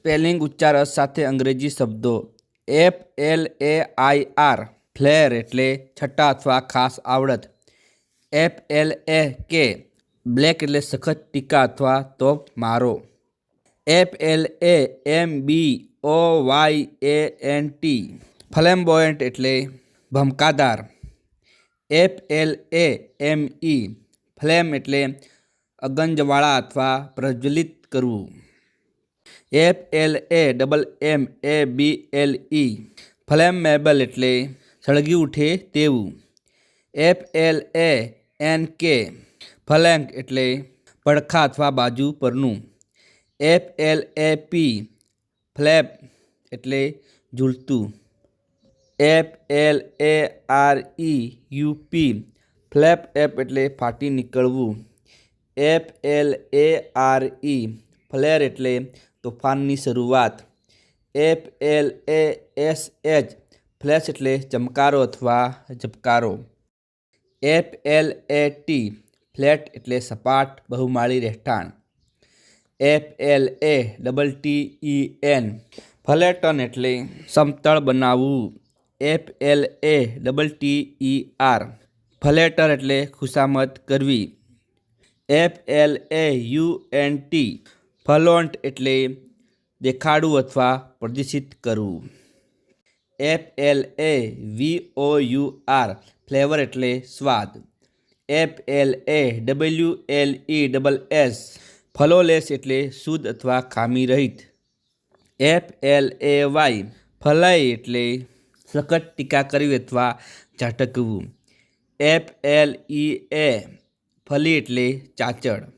Spelling ઉચ્ચાર સાથે અંગ્રેજી શબ્દો. FLAIR ફ્લેર એટલે છઠ્ઠા અથવા ખાસ આવડત. FLAK બ્લેક એટલે સખત ટીકા અથવા તોપ મારો. FLAMBOYANT ફ્લેમ્બોયન્ટ એટલે ભમકાદાર. FLAME ફ્લેમ એટલે અગંજવાળા અથવા પ્રજ્વલિત કરવું. FLAMMABLE ફ્લેમેબલ એટલે સળગી ઉઠે તેવું. FLANK ફલેંક એટલે પડખા અથવા બાજુ પરનું. FLAP ફ્લેપ એટલે ઝૂલતું. FLAREUP ફ્લેપ એપ એટલે ફાટી નીકળવું. FLARE ફ્લેર એટલે તોફાનની શરૂઆત. FLASH ફ્લેશ એટલે ચમકારો અથવા ઝબકારો. FLAT ફ્લેટ એટલે સપાટ બહુમાળી રહેઠાણ. FLATTEN ફલેટન એટલે સમતળ બનાવવું. FLATTER ફલેટર એટલે ખુશામત કરવી. FLAUNT ફલોન્ટ એટલે દેખાડવું અથવા પ્રદર્શિત કરવું. FLAVOUR ફ્લેવર એટલે સ્વાદ. FLAWLESS ફલોલેસ એટલે શુદ્ધ અથવા ખામી રહિત. FLAY ફલય એટલે સખત ટીકા કરવી અથવા ઝાટકવું. FLEA ફલી એટલે ચાંચડ.